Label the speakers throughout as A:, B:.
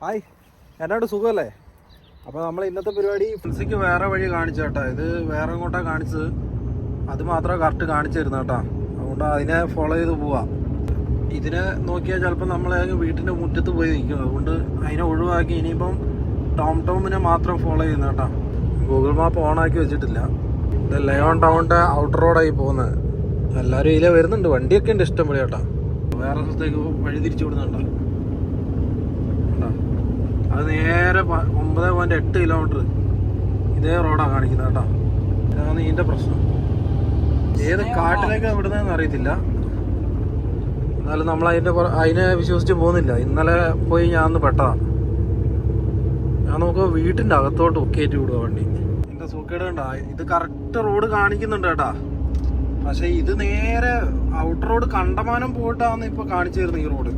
A: Hi, എന്നാണ്ട് സുഖമല്ലേ? അപ്പോൾ നമ്മൾ ഇന്നത്തെ പരിപാടി ഫ്രണ്ട്സിക്ക് വേറെ വഴി കാണിച്ചു കേട്ടോ. ഇത് വേറെ എങ്ങോട്ടാണ് കാണിച്ചത്, അത് മാത്രമേ കറക്റ്റ് കാണിച്ചു തരുന്നത് കേട്ടോ. അതുകൊണ്ട് അതിനെ ഫോളോ ചെയ്ത് പോവാം. ഇതിനെ നോക്കിയാൽ ചിലപ്പോൾ നമ്മൾ വീട്ടിൻ്റെ മുറ്റത്ത് പോയി നിൽക്കും. അതുകൊണ്ട് അതിനെ ഒഴിവാക്കി ഇനിയിപ്പം ടോമിനെ മാത്രം ഫോളോ ചെയ്യുന്ന കേട്ടോ. ഗൂഗിൾ മാപ്പ് ഓണാക്കി വെച്ചിട്ടില്ല. ഇത് ലയോൺ ടൗണിൻ്റെ ഔട്ടർ റോഡായി പോകുന്നത്. എല്ലാവരും ഇതിലെ വരുന്നുണ്ട്, വണ്ടിയൊക്കെ ഉണ്ട് ഇഷ്ടം പോലെ കേട്ടോ. വേറെ സ്ഥലത്തേക്ക് വഴി തിരിച്ചു വിടുന്നുണ്ടോ? അത് നേരെ 9.8 കിലോമീറ്റർ ഇതേ റോഡാണ് കാണിക്കുന്നത് കേട്ടോ. ഇതാണ് ഇതിൻ്റെ പ്രശ്നം. ഏത് കാട്ടിലേക്കാണ് വിടുന്നതെന്ന് അറിയത്തില്ല. എന്നാലും നമ്മൾ അതിനെ വിശ്വസിച്ച് പോകുന്നില്ല. ഇന്നലെ പോയി ഞാൻ ഒന്ന് പെട്ടതാണ്. ഞാൻ നോക്കുമ്പോൾ വീട്ടിൻ്റെ അകത്തോട്ട് കയറ്റി വിടുക വണ്ടി. എൻ്റെ സൂക്കേട് കണ്ട, ഇത് കറക്റ്റ് റോഡ് കാണിക്കുന്നുണ്ട് കേട്ടാ. പക്ഷെ ഇത് നേരെ ഔട്ടർ റോഡ് കണ്ടമാനം പോയിട്ടാണ് ഇപ്പോൾ കാണിച്ചു തരുന്നത് ഈ റോഡ്.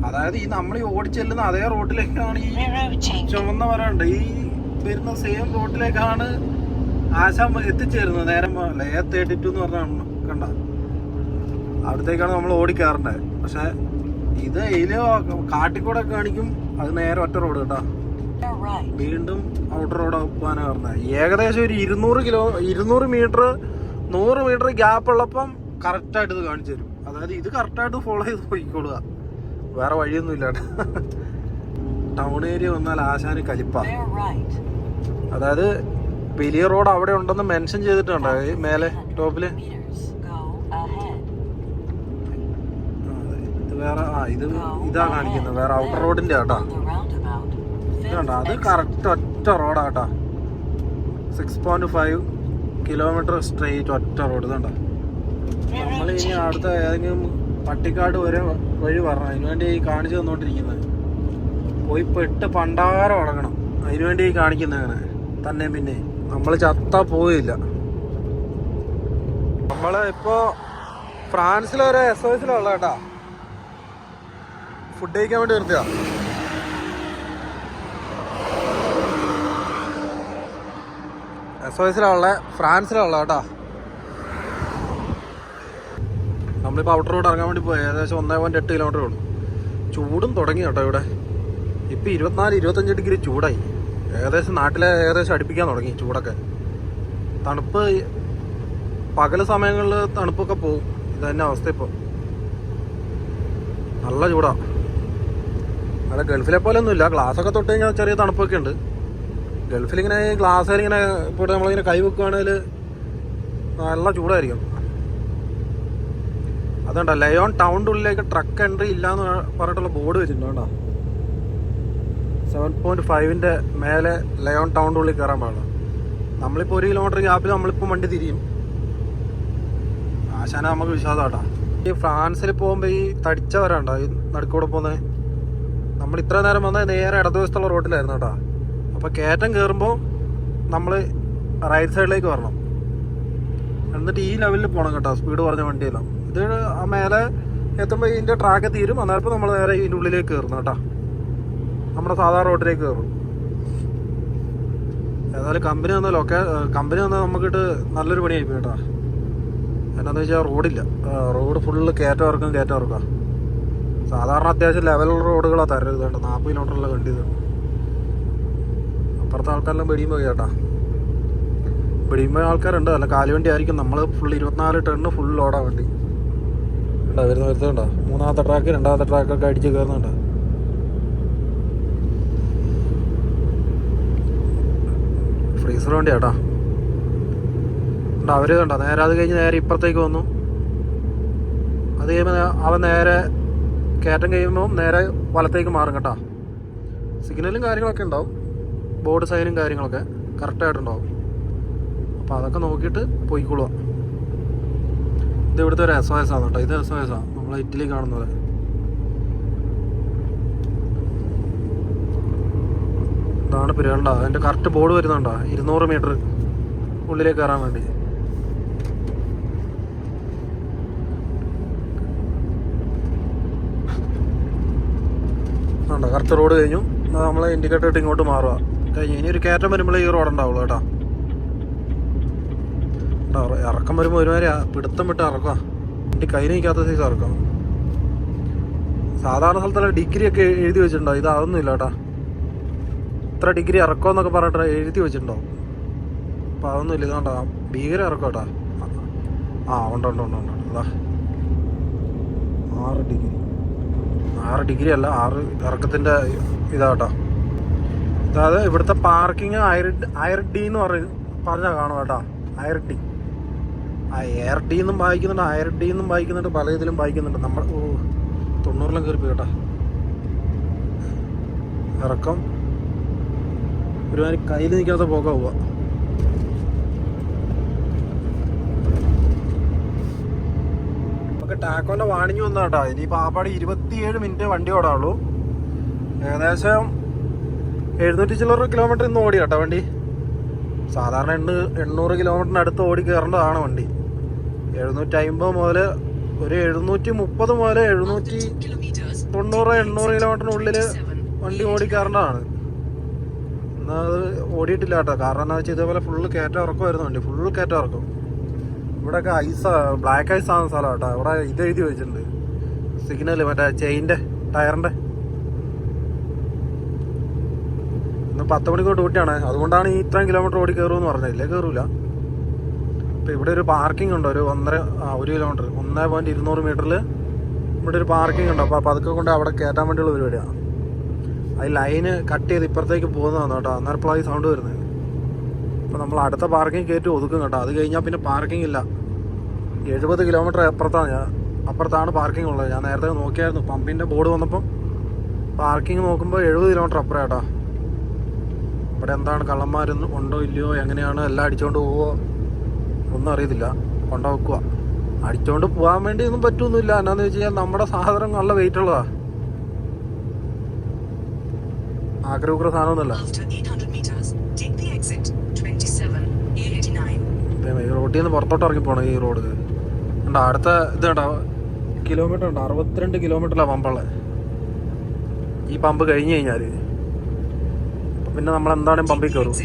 A: അതായത് ഈ നമ്മൾ ഈ ഓടിച്ചെല്ലുന്ന അതേ റോഡിലേക്കാണ് ഈ ചുവന്ന വരണ്ട്. ഈ വരുന്ന സെയിം റോഡിലേക്കാണ് ആശാൻ എത്തിച്ചേരുന്നത്. നേരെ A32 എന്ന് പറഞ്ഞ കണ്ട, അവിടത്തേക്കാണ് നമ്മൾ ഓടിക്കയറേണ്ടത്. പക്ഷെ ഇത് ഇതില് കാട്ടിക്കൂടെ കാണിക്കും. അത് നേരെ ഒറ്റ റോഡ് കേട്ടോ. വീണ്ടും ഔട്ടർ റോഡ് പോകാനാണ് പറഞ്ഞത്. ഏകദേശം ഒരു 200 മീറ്റർ 100 മീറ്റർ ഗ്യാപ്പ് ഉള്ളപ്പം കറക്റ്റായിട്ട് ഇത് കാണിച്ചു തരും. അതായത് ഇത് കറക്റ്റായിട്ട് ഫോളോ ചെയ്ത് പോയിക്കൊള്ളുക, വേറെ വഴിയൊന്നും ഇല്ല. ടൗൺ ഏരിയ വന്നാൽ ആശാന് കലിപ്പ. അതായത് വലിയ റോഡ് അവിടെ ഉണ്ടെന്ന് മെൻഷൻ ചെയ്തിട്ടുണ്ടോ ഈ മേലെ ടോപ്പില്? ഇത് വേറെ ഇതാ കാണിക്കുന്നത്, വേറെ ഔട്ടർ റോഡിന്റെ ആട്ടാ. ഇതുണ്ടോ, അത് കറക്റ്റ് ഒറ്റ റോഡാ കേട്ടാ. 6.5 കിലോമീറ്റർ സ്ട്രെയിറ്റ് ഒറ്റ റോഡ്. ഇതുണ്ടോ, നമ്മൾ ഇനി അടുത്ത ഏതെങ്കിലും പട്ടിക്കാട് വരെ വഴി പറഞ്ഞു. അതിനുവേണ്ടി കാണിച്ചു തന്നോണ്ടിരിക്കുന്നത്. പോയി പെട്ട് പണ്ടാരം അടങ്ങണം. അതിനുവേണ്ടി കാണിക്കുന്നത് അങ്ങനെ തന്നെ. പിന്നെ നമ്മൾ ചത്താ പോയില്ല. നമ്മള് ഇപ്പോ ഫ്രാൻസിലൊരു SOSലുള്ള കേട്ടാ. ഫുഡ് കഴിക്കാൻ വേണ്ടി നിർത്തിയാ. SOSലുള്ള ഫ്രാൻസിലുള്ള കേട്ടാ. നമ്മളിപ്പോൾ ഔട്ടർ റോഡ് ഇറങ്ങാൻ വേണ്ടി പോയി. ഏകദേശം 1.8 കിലോമീറ്റർ ഉള്ളൂ. ചൂടും തുടങ്ങി കേട്ടോ ഇവിടെ. ഇപ്പോൾ 24-25 ഡിഗ്രി ചൂടായി. നാട്ടിലെ അടുപ്പിക്കാൻ തുടങ്ങി ചൂടൊക്കെ. തണുപ്പ് പകൽ സമയങ്ങളിൽ തണുപ്പൊക്കെ പോവും. ഇത് തന്നെ അവസ്ഥ. ഇപ്പോൾ നല്ല ചൂടാ. അല്ല, ഗൾഫിലെ പോലെ ഒന്നുമില്ല. ഗ്ലാസ്സൊക്കെ തൊട്ട് കഴിഞ്ഞാൽ ചെറിയ തണുപ്പൊക്കെ ഉണ്ട്. ഗൾഫിലിങ്ങനെ ഗ്ലാസ്സിലിങ്ങനെ ഇപ്പോൾ നമ്മളിങ്ങനെ കൈ വെക്കുകയാണെങ്കിൽ നല്ല ചൂടായിരിക്കും. അതുകൊണ്ടാ ലയോൺ ടൗണിൻ്റെ ഉള്ളിലേക്ക് ട്രക്ക് എൻട്രി ഇല്ലയെന്ന് പറഞ്ഞിട്ടുള്ള ബോർഡ് വെച്ചിട്ടുണ്ട് കേട്ടോ. 7.5 മേലെ ലയോൺ ടൗണിൻ്റെ ഉള്ളിൽ കയറാൻ പാടില്ല. നമ്മളിപ്പോൾ 1 കിലോമീറ്റർ ഗ്യാപ്പിൽ നമ്മളിപ്പോൾ വണ്ടി തിരിയും. ആശാന നമുക്ക് വിശ്വാസം കേട്ടോ. ഈ ഫ്രാൻസിൽ പോകുമ്പോൾ ഈ തടിച്ച വരാണ്ടോ ഈ നടുക്കൂടെ പോകുന്നത്. നമ്മൾ ഇത്ര നേരം വന്നാൽ നേരെ ഇടതുവശത്തുള്ള റോഡിലായിരുന്നു കേട്ടോ. അപ്പോൾ കയറ്റം കയറുമ്പോൾ നമ്മൾ റൈറ്റ് സൈഡിലേക്ക് വരണം. എന്നിട്ട് ഈ ലെവലിൽ പോകണം കേട്ടോ, സ്പീഡ് പറഞ്ഞ വണ്ടിയെല്ലാം. ഇത് ആ മേലെ എത്തുമ്പോൾ ഇതിൻ്റെ ട്രാക്ക് തീരും. അന്നേരപ്പോൾ നമ്മൾ നേരെ ഇതിൻ്റെ ഉള്ളിലേക്ക് കയറുന്നു കേട്ടോ. നമ്മുടെ സാധാരണ റോഡിലേക്ക് കയറും. ഏതായാലും കമ്പനി വന്നാൽ നമുക്കിട്ട് നല്ലൊരു പണിയായി പോയി കേട്ടോ. എന്നാന്ന് വെച്ചാൽ റോഡില്ല. റോഡ് ഫുള്ള് കയറ്റം ഇറക്കാം. സാധാരണ അത്യാവശ്യം ലെവലുള്ള റോഡുകളാണ് തരരുത് കേട്ടോ. 40 കിലോമീറ്ററുള്ള വണ്ടി ഇത്. അപ്പുറത്തെ ആൾക്കാരെല്ലാം വെടിയും പോയി കേട്ടോ. വെടിയുമ്പോൾ ആൾക്കാരുണ്ട്. അല്ല, കാലുവണ്ടി ആയിരിക്കും. നമ്മൾ ഫുൾ 24 ടണ്ണ് ഫുൾ ലോഡാണ് വണ്ടി. വരുന്നുണ്ടോ, 3ാമത്തെ ട്രാക്ക് 2ാമത്തെ ട്രാക്കൊക്കെ അടിച്ച് കയറുന്നുണ്ട്. ഫ്രീസർ വണ്ടി കേട്ടോ. അവര് കണ്ടോ, നേരെ അത് കഴിഞ്ഞ് നേരെ ഇപ്പുറത്തേക്ക് വന്നു. അത് കഴിയുമ്പോൾ അവൻ നേരെ കയറ്റം കഴിയുമ്പോൾ നേരെ വലത്തേക്ക് മാറും കേട്ടോ. സിഗ്നലും കാര്യങ്ങളൊക്കെ ഉണ്ടാവും, ബോർഡ് സൈനും കാര്യങ്ങളൊക്കെ കറക്റ്റായിട്ടുണ്ടാവും. അപ്പോൾ അതൊക്കെ നോക്കിയിട്ട് പോയിക്കൊള്ളുക. ഇത് ഇവിടുത്തെ ഒരു SOS ആണ് കേട്ടോ. ഇത് SOS ആണ്, നമ്മളെ ഇറ്റലി കാണുന്നത്. ഇതാണ് പരിപാടി. അതിൻ്റെ കറക്റ്റ് ബോർഡ് വരുന്നുണ്ടോ, 200 മീറ്റർ ഉള്ളിലേക്ക് കയറാൻ വേണ്ടി. ഉണ്ടോ, കറക്റ്റ് റോഡ് കഴിഞ്ഞു. നമ്മൾ ഇൻഡിക്കേറ്റർ ഇട്ട് ഇങ്ങോട്ട് മാറുക. കഴിഞ്ഞു. ഇനി ഒരു കയറ്റം വരുമ്പോൾ ഈ റോഡ് ഉണ്ടാവുള്ളൂ കേട്ടോ. ഇറക്കം വരുമ്പോൾ ഒരുമാതിരി പിടുത്തം വിട്ട് ഇറക്കുക. വണ്ടി കൈ നിൽക്കാത്ത സൈസ് ഇറക്കാം. സാധാരണ സ്ഥലത്തുള്ള ഡിഗ്രി ഒക്കെ എഴുതി വെച്ചിട്ടുണ്ടോ? ഇത് അതൊന്നും ഇല്ല കേട്ടാ. ഇത്ര ഡിഗ്രി ഇറക്കുമെന്നൊക്കെ പറഞ്ഞിട്ട് എഴുതി വെച്ചിട്ടുണ്ടോ? അപ്പം അതൊന്നും ഇല്ല. ഇതാണ്ടാ ഭീകര ഇറക്കും കേട്ടാ. ആ ഉണ്ട് അതാ 6 ഡിഗ്രി അല്ല, 6 ഇറക്കത്തിൻ്റെ ഇതാട്ടോ. അതായത് ഇവിടുത്തെ പാർക്കിങ് ആയിരട്ടി എന്ന് പറഞ്ഞാൽ കാണും കേട്ടോ. ആയിരട്ടി എയർ എന്നും വായിക്കുന്നുണ്ട്, ആയിരട്ടി എന്നും വായിക്കുന്നുണ്ട്, പല ഇതിലും വായിക്കുന്നുണ്ട്. നമ്മൾ 90 കയറി പോയി കേട്ടോ. ഇറക്കം ഒരുമാതിരി കയ്യിൽ നിൽക്കാത്ത പോകാൻ പോവാ. നമുക്ക് ടാക്കോൻ്റെ വാണിഞ്ഞു വന്ന കേട്ടോ. ഇനിയിപ്പോൾ ആപ്പാട് 27 മിനിറ്റ് വണ്ടി ഓടാവുള്ളൂ. ഏകദേശം 700 ചില്ലറ കിലോമീറ്റർ ഇന്ന് ഓടി കേട്ടോ വണ്ടി. സാധാരണ 800 കിലോമീറ്ററിന് അടുത്ത് ഓടി കയറേണ്ടതാണ് വണ്ടി. 750 മുതൽ ഒരു 730 മുതൽ 790-800 കിലോമീറ്ററിനുള്ളിൽ വണ്ടി ഓടി കയറേണ്ടതാണ്. എന്നാൽ അത് ഓടിയിട്ടില്ല കേട്ടോ. കാരണം എന്താ വെച്ചാൽ ഇതേപോലെ ഫുള്ള് കയറ്റം ഇറക്കം വരുന്ന വണ്ടി, ഫുള്ള് കയറ്റം ഇറക്കും. ഇവിടെയൊക്കെ ബ്ലാക്ക് ഐസ് ആകുന്ന സ്ഥലം കേട്ടോ. ഇവിടെ ഇത് എഴുതി വെച്ചിട്ടുണ്ട്, സിഗ്നൽ മറ്റേ ചെയിൻ്റെ ടയറിൻ്റെ. ഇന്ന് 10 മണിക്കൂർ ഡ്യൂട്ടിയാണ്, അതുകൊണ്ടാണ് ഈ ഇത്രയും കിലോമീറ്റർ ഓടി കയറുമെന്ന് പറഞ്ഞത്. ഇല്ലേ കയറൂല. ഇപ്പം ഇവിടെ ഒരു പാർക്കിംഗ് ഉണ്ട്, ഒരു 1 കിലോമീറ്റർ 1.200 മീറ്ററിൽ ഇവിടെ ഒരു പാർക്കിംഗ് ഉണ്ട്. അപ്പോൾ അതൊക്കെ കൊണ്ട് അവിടെ കയറ്റാൻ വേണ്ടിയുള്ള പരിപാടിയാണ്. അത് ലൈന് കട്ട് ചെയ്ത് ഇപ്പുറത്തേക്ക് പോകുന്നതാണ് കേട്ടോ. അന്നേരപ്പോഴാണ് ഈ സൗണ്ട് വരുന്നത്. അപ്പോൾ നമ്മൾ അടുത്ത പാർക്കിംഗ് കയറ്റി ഒതുക്കും കേട്ടോ. അത് കഴിഞ്ഞാൽ പിന്നെ പാർക്കിംഗ് ഇല്ല. 70 കിലോമീറ്റർ അപ്പുറത്താണ് പാർക്കിംഗ് ഉള്ളത്. ഞാൻ നേരത്തെ നോക്കിയായിരുന്നു, പമ്പിൻ്റെ ബോർഡ് വന്നപ്പം പാർക്കിംഗ് നോക്കുമ്പോൾ 70 കിലോമീറ്റർ അപ്പുറം കേട്ടോ. ഇവിടെ എന്താണ് കള്ളന്മാരൊന്നും ഉണ്ടോ ഇല്ലയോ, എങ്ങനെയാണ്, എല്ലാം അടിച്ചുകൊണ്ട് പോവോ ഒന്നും അറിയത്തില്ല. കൊണ്ടുവെക്കുക. അടിച്ചുകൊണ്ട് പോകാൻ വേണ്ടി ഒന്നും പറ്റുമൊന്നുമില്ല. എന്നാന്ന് വെച്ച് കഴിഞ്ഞാൽ നമ്മുടെ സാധനം നല്ല വെയിറ്റ് ഉള്ളതാ. ആഗ്രഹ സാധനമൊന്നുമല്ല. ഈ റോഡിൽ നിന്ന് പുറത്തോട്ട് ഇറങ്ങി പോകണം. ഈ റോഡ് ഉണ്ടോ, അടുത്ത ഇത് കേട്ടോ കിലോമീറ്റർ ഉണ്ട്, 62 കിലോമീറ്ററിലാണ് പമ്പുള്ളത്. ഈ പമ്പ് കഴിഞ്ഞ് കഴിഞ്ഞാൽ പിന്നെ നമ്മൾ എന്താണെങ്കിലും പമ്പിൽ കയറും.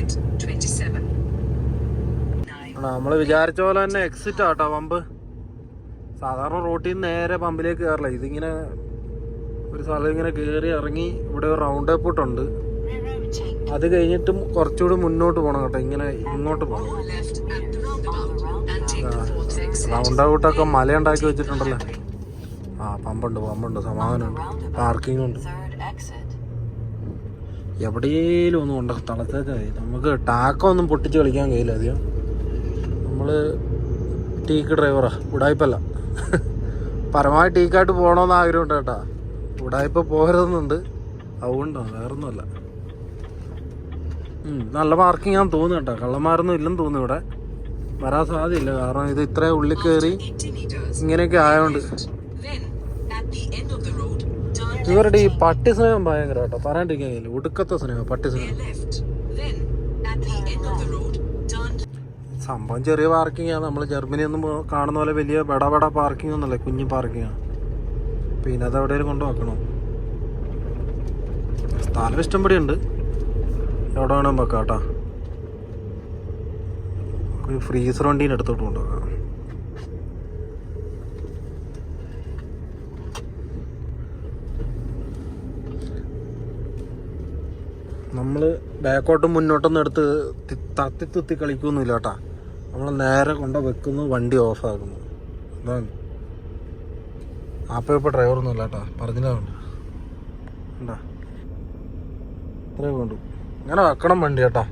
A: നമ്മൾ വിചാരിച്ച പോലെ തന്നെ എക്സിറ്റ് ആട്ടോ പമ്പ്. സാധാരണ റോട്ടിൽ നിന്ന് നേരെ പമ്പിലേക്ക് കയറില്ല. ഇതിങ്ങനെ ഒരു സ്ഥലം ഇങ്ങനെ കയറി ഇറങ്ങി ഇവിടെ ഒരു റൗണ്ട് അപ്പൂട്ടുണ്ട്. അത് കഴിഞ്ഞിട്ട് കുറച്ചുകൂടി മുന്നോട്ട് പോകണം കേട്ടോ. ഇങ്ങനെ ഇങ്ങോട്ട് പോകണം. റൗണ്ട് ഔട്ടൊക്കെ മല ഉണ്ടാക്കി വെച്ചിട്ടുണ്ടല്ലോ. പമ്പുണ്ട്, സമാധാനമുണ്ട്, പാർക്കിംഗ് ഉണ്ട്. എവിടെയെങ്കിലും ഒന്നും ഉണ്ട് സ്ഥലത്തേക്കായി. നമുക്ക് ടാക്കൊന്നും പൊട്ടിച്ച് കളിക്കാൻ കഴിയില്ല അധികം. നമ്മൾ ടീക്ക് ഡ്രൈവറാ, ഉടായ്പല്ല. പരമാവധി ടീക്കായിട്ട് പോകണമെന്ന് ആഗ്രഹമുണ്ട് കേട്ടോ. ഉടായ്പ പോകരുതെന്നുണ്ട്, അതുകൊണ്ടാണ്, വേറൊന്നുമല്ല. നല്ല പാർക്കിംഗ് ആണെന്ന് തോന്നുന്നു കേട്ടോ. കള്ളന്മാരൊന്നും ഇല്ലെന്ന് തോന്നുന്നു ഇവിടെ. വരാൻ സാധ്യതയില്ല, കാരണം ഇത് ഇത്ര ഉള്ളിൽ കയറി ഇങ്ങനെയൊക്കെ ആയതുകൊണ്ട്. ഇവരുടെ ഈ പട്ടി സ്നേഹം ഭയങ്കര കേട്ടോ, പറയാണ്ടിരിക്കാൻ കഴിയില്ല. ഒടുക്കത്തെ സ്നേഹം, പട്ടി സ്നേഹം. സംഭവം ചെറിയ പാർക്കിംഗ് ആണ്. നമ്മൾ ജർമ്മനി ഒന്നും കാണുന്ന പോലെ വലിയ ബട പാർക്കിംഗ് ഒന്നുമല്ല, കുഞ്ഞു പാർക്കിംഗ് ആണ്. പിന്നെ അത് എവിടെയെങ്കിലും കൊണ്ടുവെക്കണം. സ്ഥലം ഇഷ്ടംപടി ഉണ്ട്, എവിടെ വേണം വെക്കാം കേട്ടോ. ഫ്രീസർ വണ്ടീൻ്റെ അടുത്തോട്ട് കൊണ്ടുപോകാം. നമ്മൾ ബാക്കോട്ടും മുന്നോട്ടൊന്നും എടുത്ത് തത്തി കളിക്കൊന്നുമില്ല കേട്ടാ. നമ്മൾ നേരെ കൊണ്ട് വെക്കുന്നു, വണ്ടി ഓഫാക്കുന്നു. അതാണ്. ഇപ്പോൾ ഡ്രൈവറൊന്നുമില്ല കേട്ടാ, പറഞ്ഞില്ലുണ്ട് ഉണ്ടാ. ഇത്രേ വേണ്ടു. ഇങ്ങനെ വെക്കണം വണ്ടി കേട്ടാ.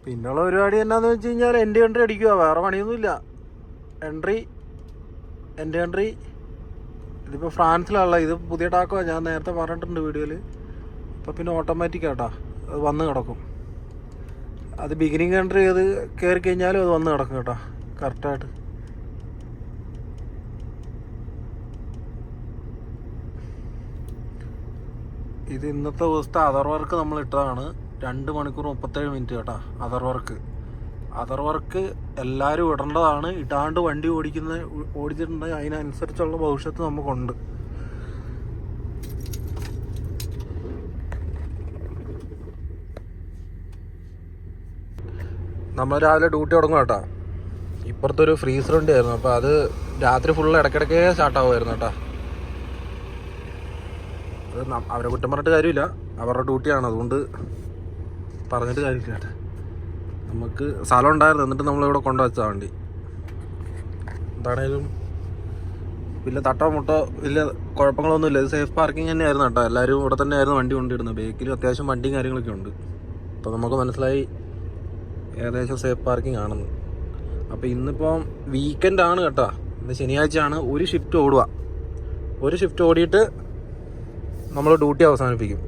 A: പിന്നെയുള്ള പരിപാടി എന്നാന്ന് വെച്ച് കഴിഞ്ഞാൽ എൻ്റെ എൻട്രി അടിക്കുക, വേറെ പണിയൊന്നുമില്ല. എൻ്റെ എൻട്രി ഇതിപ്പോൾ ഫ്രാൻസിലുള്ള, ഇത് പുതിയ ടാക്കോ, ഞാൻ നേരത്തെ പറഞ്ഞിട്ടുണ്ട് വീഡിയോയിൽ. അപ്പോൾ പിന്നെ ഓട്ടോമാറ്റിക് കേട്ടാ, അത് വന്ന് കിടക്കും. അത് ബിഗിനിങ് എൻട്രി ചെയ്ത് കയറി കഴിഞ്ഞാലും അത് വന്ന് കിടക്കും കേട്ടോ, കറക്റ്റായിട്ട്. ഇത് ഇന്നത്തെ ദിവസത്തെ അതർ വർക്ക് നമ്മൾ ഇട്ടതാണ്. 2 മണിക്കൂർ 37 മിനിറ്റ് കേട്ടോ. അതർ വർക്ക് എല്ലാവരും ഇടേണ്ടതാണ്. ഇടാണ്ട് വണ്ടി ഓടിച്ചിട്ടുണ്ടെങ്കിൽ അതിനനുസരിച്ചുള്ള ഭവിഷ്യത്ത് നമുക്കുണ്ട്. നമ്മൾ രാവിലെ ഡ്യൂട്ടി തുടങ്ങും കേട്ടോ. ഇപ്പുറത്തൊരു ഫ്രീസർ വണ്ടി ആയിരുന്നു, അപ്പോൾ അത് രാത്രി ഫുള്ള് ഇടയ്ക്കിടയ്ക്കേ സ്റ്റാർട്ടാവുമായിരുന്നു കേട്ടോ. അവരെ കുറ്റം പറഞ്ഞിട്ട് കാര്യമില്ല, അവരുടെ ഡ്യൂട്ടിയാണ്, അതുകൊണ്ട് പറഞ്ഞിട്ട് കാര്യമില്ല. നമുക്ക് സ്ഥലം ഉണ്ടായിരുന്നു, എന്നിട്ട് നമ്മളിവിടെ കൊണ്ടുവച്ചാൽ വണ്ടി. എന്താണേലും വലിയ തട്ടോ മുട്ടോ വലിയ കുഴപ്പങ്ങളൊന്നുമില്ല. ഇത് സേഫ് പാർക്കിംഗ് തന്നെയായിരുന്നു കേട്ടോ. എല്ലാവരും ഇവിടെ തന്നെ ആയിരുന്നു വണ്ടി കൊണ്ടിരുന്നത്. ബേക്കിലും അത്യാവശ്യം വണ്ടിയും കാര്യങ്ങളൊക്കെ ഉണ്ട്. അപ്പോൾ നമുക്ക് മനസ്സിലായി ഏകദേശം സേഫ് പാർക്കിംഗ് ആണെന്ന്. അപ്പോൾ ഇന്നിപ്പോൾ വീക്കെൻഡ് ആണ് കേട്ടോ. ഇന്ന് ശനിയാഴ്ചയാണ്. ഒരു ഷിഫ്റ്റ് ഓടുക. ഒരു ഷിഫ്റ്റ് ഓടിയിട്ട് നമ്മൾ ഡ്യൂട്ടി അവസാനിപ്പിക്കും.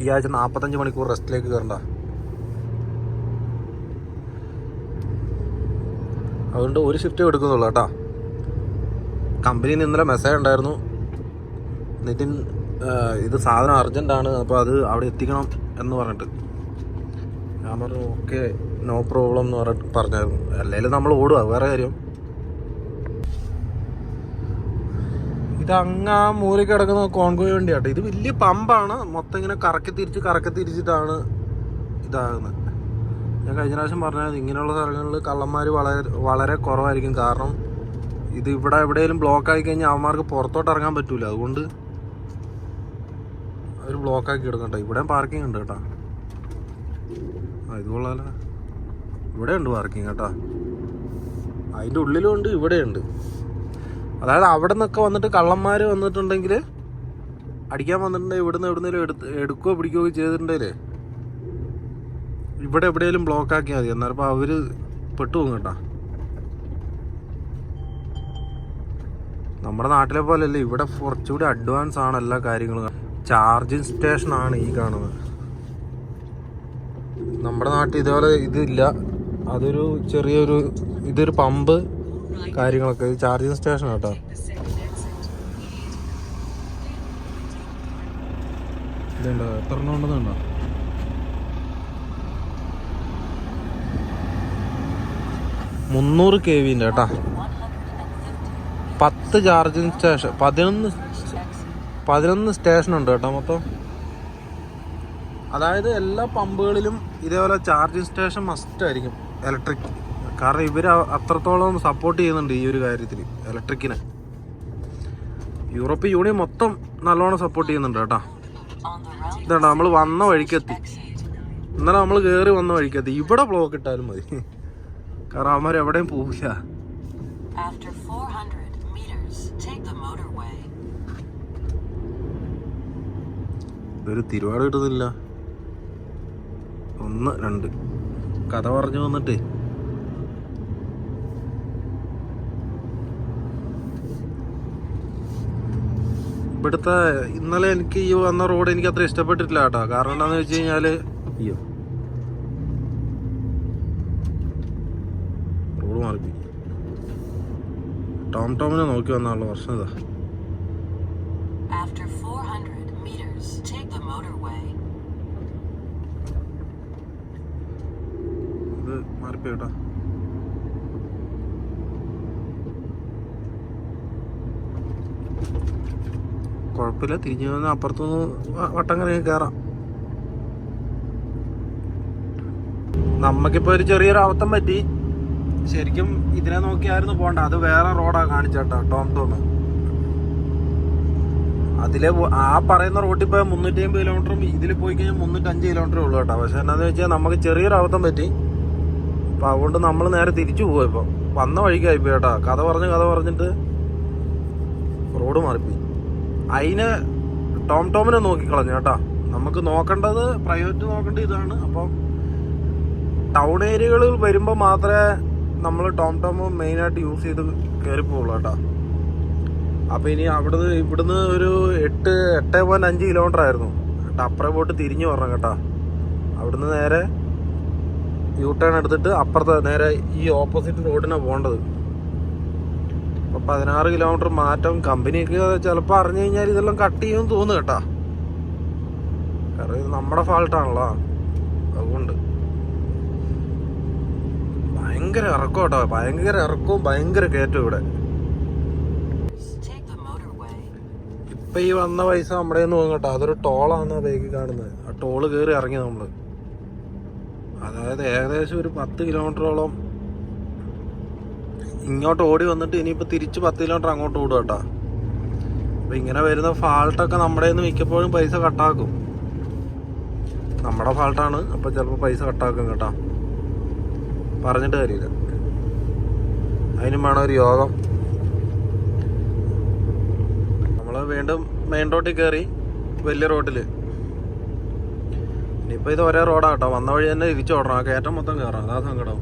A: ഈ ആഴ്ച 45 മണിക്കൂർ റെസ്റ്റിലേക്ക് കയറണ്ട. അതുകൊണ്ട് ഒരു ഷിഫ്റ്റ് എടുക്കുന്നുള്ളൂ കേട്ടോ. കമ്പനിയിൽ നിന്ന് ഇന്നലെ മെസ്സേജ് ഉണ്ടായിരുന്നു, നിതിൻ ഇത് സാധനം അർജൻറ്റാണ്, അപ്പോൾ അത് അവിടെ എത്തിക്കണം എന്ന് പറഞ്ഞിട്ട്. ഞാൻ പറഞ്ഞു ഓക്കെ, നോ പ്രോബ്ലം എന്ന് പറഞ്ഞായിരുന്നു. അല്ലെങ്കിൽ നമ്മൾ ഓടുക, വേറെ കാര്യം. ഇത് അങ്ങാ മൂലയ്ക്ക് കിടക്കുന്ന കോൺകോയ് വണ്ടിയാട്ടോ. ഇത് വലിയ പമ്പാണ്, മൊത്തം ഇങ്ങനെ കറക്കി തിരിച്ചിട്ടാണ് ഇതാകുന്നത്. ഞാൻ കഴിഞ്ഞ പ്രാവശ്യം പറഞ്ഞത് ഇങ്ങനെയുള്ള സ്ഥലങ്ങളിൽ കള്ളന്മാർ വളരെ കുറവായിരിക്കും. കാരണം ഇത് ഇവിടെ എവിടെയെങ്കിലും ബ്ലോക്ക് ആയി കഴിഞ്ഞാൽ അവന്മാർക്ക് പുറത്തോട്ട് ഇറങ്ങാൻ പറ്റൂല. അതുകൊണ്ട് അവർ ബ്ലോക്കാക്കി എടുക്കട്ടെ. ഇവിടെയും പാർക്കിംഗ് ഉണ്ട് കേട്ടോ. ഇത് കൊള്ളാല, ഇവിടെ ഉണ്ട് പാർക്കിംഗ് കേട്ടോ. അതിൻ്റെ ഉള്ളിലും ഉണ്ട്, ഇവിടെയുണ്ട്. അതായത് അവിടെ നിന്നൊക്കെ വന്നിട്ട് കള്ളന്മാർ വന്നിട്ടുണ്ടെങ്കിൽ, അടിക്കാൻ വന്നിട്ടുണ്ടെങ്കിൽ എവിടുന്നേലും എടുക്കുകയോ പിടിക്കുകയോ ചെയ്തിട്ടുണ്ടെങ്കിൽ ഇവിടെ എവിടെയെങ്കിലും ബ്ലോക്ക് ആക്കിയാൽ മതി. എന്നാലും അപ്പോൾ അവർ പെട്ടുപോകും കേട്ടോ. നമ്മുടെ നാട്ടിലെ പോലെയല്ല, ഇവിടെ കുറച്ചുകൂടി അഡ്വാൻസ് ആണ് എല്ലാ കാര്യങ്ങളും. ചാർജിങ് സ്റ്റേഷനാണ് ഈ കാണുന്നത്. നമ്മുടെ നാട്ടിൽ ഇതുപോലെ ഇതില്ല. അതൊരു ഇതൊരു പമ്പ് കാര്യങ്ങളൊക്കെ. ഇത് ചാർജിങ് സ്റ്റേഷൻ കേട്ടോ. ഇതുണ്ടോ, എത്ര എണ്ണം ഉണ്ടെന്നുണ്ടോ? $300 kV കേട്ടാ. 10 ചാർജിങ് സ്റ്റേഷൻ, 11 സ്റ്റേഷൻ ഉണ്ട് കേട്ടോ മൊത്തം. അതായത് എല്ലാ പമ്പുകളിലും ഇതേപോലെ ചാർജിങ് സ്റ്റേഷൻ മസ്റ്റ് ആയിരിക്കും, ഇലക്ട്രിക്. കാരണം ഇവർ അത്രത്തോളം സപ്പോർട്ട് ചെയ്യുന്നുണ്ട് ഈ ഒരു കാര്യത്തിൽ, ഇലക്ട്രിക്കിനെ. യൂറോപ്യൻ യൂണിയൻ മൊത്തം നല്ലോണം സപ്പോർട്ട് ചെയ്യുന്നുണ്ട് കേട്ടോ. ഇതാ നമ്മൾ വന്ന വഴിക്കെത്തി. ഇന്നലെ നമ്മൾ കയറി വന്ന വഴിക്കെത്തി. ഇവിടെ ബ്ലോക്ക് ഇട്ടാലും മതി, കാരണം അവന്മാർ എവിടെയും പോവില്ല. ഇതൊരു തിരുവാട് കിട്ടുന്നില്ല. 1 2 കഥ പറഞ്ഞു വന്നിട്ട് ഇവിടുത്തെ ഇന്നലെ എനിക്ക് ഈ വന്ന റോഡ് എനിക്ക് അത്ര ഇഷ്ടപ്പെട്ടിട്ടില്ല കേട്ടോ. കാരണം എന്താണെന്ന് വെച്ച് കഴിഞ്ഞാൽ, റോഡ് മാറിപ്പോയി. ടോമിനെ നോക്കി വന്നുള്ള പ്രശ്നം ഇതാ. ഇത് മാറിപ്പോയി കേട്ടോ. കുഴപ്പമില്ല, തിരിഞ്ഞു വന്ന് അപ്പുറത്തുനിന്ന് വട്ടം കറങ്ങി കയറാം. നമുക്കിപ്പോൾ ഒരു ചെറിയൊരു അബദ്ധം പറ്റി. ശരിക്കും ഇതിനെ നോക്കിയായിരുന്നു പോണ്ട, അത് വേറെ റോഡാ കാണിച്ചേട്ടാ. ടോം അതിലെ ആ പറയുന്ന റോഡിൽ പോയാൽ 350 കിലോമീറ്ററും ഇതിൽ പോയി കഴിഞ്ഞാൽ 305 കിലോമീറ്ററേ ഉള്ളൂ കേട്ടോ. പക്ഷെ എന്താണെന്ന് വെച്ചാൽ നമുക്ക് ചെറിയൊരു അബദ്ധം പറ്റി. അപ്പം അതുകൊണ്ട് നമ്മൾ നേരെ തിരിച്ചു പോകും. ഇപ്പം വന്ന വഴിക്കായിപ്പോയി കേട്ടോ. കഥ പറഞ്ഞിട്ട് റോഡ് മാറിപ്പോയി. അതിന് ടോമിനെ നോക്കിക്കളഞ്ഞു കേട്ടോ. നമുക്ക് നോക്കേണ്ടത്, പ്രൈവറ്റ് നോക്കേണ്ടത് ഇതാണ്. അപ്പം ടൗൺ ഏരിയകളിൽ വരുമ്പോൾ മാത്രമേ നമ്മൾ ടോം മെയിനായിട്ട് യൂസ് ചെയ്ത് കയറി പോകുള്ളൂ കേട്ടോ. അപ്പോൾ ഇനി ഇവിടുന്ന് ഒരു 8.5 കിലോമീറ്റർ ആയിരുന്നു കേട്ടോ. അപ്പുറം പോയിട്ട് തിരിഞ്ഞു വരണം കേട്ടോ. അവിടുന്ന് നേരെ യൂ ടേൺ എടുത്തിട്ട് അപ്പുറത്തെ നേരെ ഈ ഓപ്പോസിറ്റ് റോഡിനാണ് പോകേണ്ടത്. അപ്പോൾ 16 കിലോമീറ്റർ മാറ്റം. കമ്പനിക്ക് ചിലപ്പോൾ അറിഞ്ഞു കഴിഞ്ഞാൽ ഇതെല്ലാം കട്ട് ചെയ്യുമെന്ന് തോന്നുന്നു കേട്ടോ. കാരണം ഇത് നമ്മുടെ ഫാൾട്ടാണല്ലോ. അതുകൊണ്ട് ഭയങ്കര ഇറക്കം കേട്ടോ. ഭയങ്കര ഇറക്കവും ഭയങ്കര കയറ്റവും ഇവിടെ. ഇപ്പം ഈ വന്ന പൈസ നമ്മുടെ നിന്ന് പോകും കേട്ടോ. അതൊരു ടോളാണ് ബേക്ക് കാണുന്നത്. ആ ടോള് കയറി ഇറങ്ങി നമ്മൾ. അതായത് ഏകദേശം ഒരു 10 കിലോമീറ്ററോളം ഇങ്ങോട്ട് ഓടി വന്നിട്ട് ഇനിയിപ്പോൾ തിരിച്ച് 10 കിലോമീറ്റർ അങ്ങോട്ട് ഓടുക കേട്ടോ. അപ്പം ഇങ്ങനെ വരുന്ന ഫാൾട്ടൊക്കെ നമ്മുടെ നിന്ന് മിക്കപ്പോഴും പൈസ കട്ടാക്കും. നമ്മുടെ ഫാൾട്ടാണ്, അപ്പം ചിലപ്പോൾ പൈസ കട്ടാക്കും കേട്ടോ. പറഞ്ഞിട്ട് കാര്യമില്ല, അതിനും വേണം ഒരു യോഗം. നമ്മൾ വീണ്ടും മെയിൻ റോഡിൽ കയറി, വലിയ റോഡിൽ. ഇനിയിപ്പോൾ ഇത് ഒരേ റോഡാണ് കേട്ടോ, വന്ന വഴി തന്നെ തിരിച്ചു ഓടണം. ആ കയറ്റം മൊത്തം കയറാം, അതാ സങ്കടം.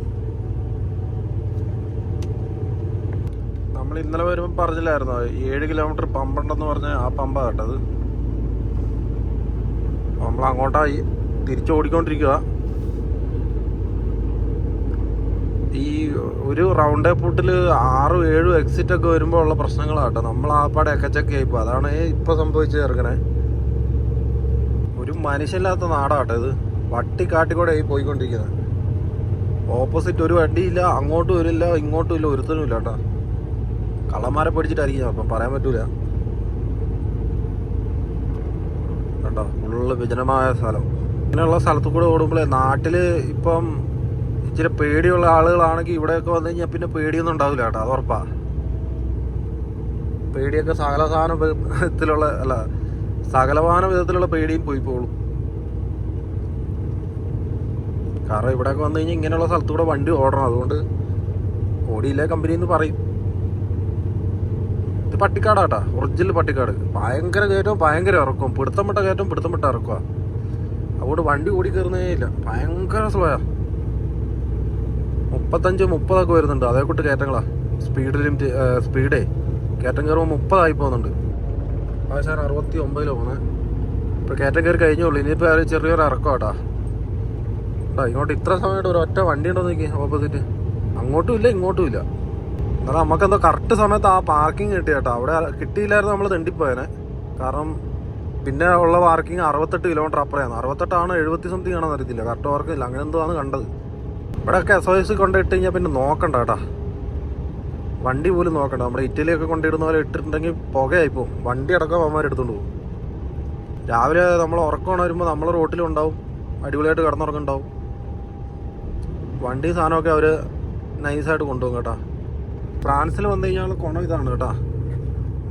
A: നമ്മൾ ഇന്നലെ വരുമ്പോൾ പറഞ്ഞില്ലായിരുന്നോ 7 കിലോമീറ്റർ പമ്പുണ്ടെന്ന് പറഞ്ഞ ആ പമ്പാ കേട്ടത്. നമ്മൾ അങ്ങോട്ടായി തിരിച്ചു ഓടിക്കൊണ്ടിരിക്കുക. ഈ ഒരു റൗണ്ട് പൂട്ടിൽ 6-7 എക്സിറ്റ് ഒക്കെ വരുമ്പോൾ ഉള്ള പ്രശ്നങ്ങളാട്ടോ. നമ്മൾ ആ പാടെ എക്കച്ചൊക്കെ ആയിപ്പോ, അതാണ് ഇപ്പൊ സംഭവിച്ചു ചേർക്കണേ. ഒരു മനുഷ്യല്ലാത്ത നാടാട്ടോ ഇത്, വട്ടിക്കാട്ടിക്കൂടെ ആയി പോയിക്കൊണ്ടിരിക്കുന്നത്. ഓപ്പോസിറ്റ് ഒരു വണ്ടിയില്ല, അങ്ങോട്ടും വരില്ല ഇങ്ങോട്ടും ഇല്ല, ഒരുത്തനും ഇല്ല കേട്ടോ. കള്ളന്മാരെ പിടിച്ചിട്ടായിരിക്കും, അപ്പം പറയാൻ പറ്റൂല കേട്ടോ. ഫുള്ള് വിജനമായ സ്ഥലം. ഇങ്ങനെയുള്ള സ്ഥലത്തു കൂടെ ഓടുമ്പോഴേ നാട്ടില് ഇപ്പം ഇച്ചിരി പേടിയുള്ള ആളുകളാണെങ്കിൽ ഇവിടെയൊക്കെ വന്നു കഴിഞ്ഞാൽ പിന്നെ പേടിയൊന്നും ഉണ്ടാവില്ല കേട്ടോ, അത് ഉറപ്പാ. പേടിയൊക്കെ സകലമാന വിധത്തിലുള്ള പേടിയും പോയിപ്പോളും. കാരണം ഇവിടെയൊക്കെ വന്നു കഴിഞ്ഞാൽ ഇങ്ങനെയുള്ള സ്ഥലത്തൂടെ വണ്ടി ഓടണം. അതുകൊണ്ട് ഓടിയില്ലേ കമ്പനി എന്ന് പറയും. ഇത് പട്ടിക്കാടാട്ടാ, ഒറിജിനൽ പട്ടിക്കാട്. ഭയങ്കര കയറ്റവും ഭയങ്കര ഇറക്കും, പിടുത്തമിട്ട കയറ്റവും പിടുത്തമിട്ട ഇറക്കുക. അതുകൊണ്ട് വണ്ടി ഓടി കയറുന്നേ ഇല്ല, ഭയങ്കര സ്ലോയാ. 35-30 വരുന്നുണ്ട്, അതേ കൂട്ട് കയറ്റങ്ങളാ. സ്പീഡേ കയറ്റം കയറുമ്പോൾ 30 ആയി പോകുന്നുണ്ട്. പക്ഷേ 69 പോകുന്നത്. ഇപ്പോൾ കയറ്റം കയറി കഴിഞ്ഞോളൂ. ഇനിയിപ്പോൾ ചെറിയൊരു ഇറക്കം കേട്ടാ. ഇങ്ങോട്ട് ഇത്ര സമയമായിട്ട് ഒരു ഒറ്റ വണ്ടി ഉണ്ടോ നോക്കി, ഓപ്പോസിറ്റ്. അങ്ങോട്ടും ഇല്ല ഇങ്ങോട്ടും ഇല്ല. എന്നാൽ നമുക്കെന്തോ കറക്റ്റ് സമയത്ത് ആ പാർക്കിംഗ് കിട്ടി കേട്ടോ. അവിടെ കിട്ടിയില്ലായിരുന്നു നമ്മൾ തെണ്ടിപ്പോയനെ. കാരണം പിന്നെ ഉള്ള പാർക്കിംഗ് 68 കിലോമീറ്റർ അപ്പുറമാണ്. 68 70 സംതിങ് ആണെന്ന് അറിയത്തില്ല, കറക്റ്റ് പാർക്കില്ല. അങ്ങനെ എന്തോ ആണ് കണ്ടത്. ഇവിടെയൊക്കെ SOS കൊണ്ടിട്ട് കഴിഞ്ഞാൽ പിന്നെ നോക്കണ്ട കേട്ടാ, വണ്ടി പോലും നോക്കണ്ട. നമ്മുടെ ഇറ്റലിയൊക്കെ കൊണ്ടിടുന്ന പോലെ ഇട്ടിട്ടുണ്ടെങ്കിൽ പുകയായിപ്പോവും. വണ്ടി അടക്കം അവന്മാർ എടുത്തുകൊണ്ട് പോകും. രാവിലെ നമ്മൾ ഉറക്കം വരുമ്പോൾ നമ്മൾ റോട്ടിലുണ്ടാവും, അടിപൊളിയായിട്ട് കിടന്നുറങ്ങുണ്ടാവും. വണ്ടി സാധനമൊക്കെ അവർ നൈസായിട്ട് കൊണ്ടുപോകും കേട്ടോ. ഫ്രാൻസിൽ വന്നു കഴിഞ്ഞാൽ കുണം ഇതാണ് കേട്ടോ.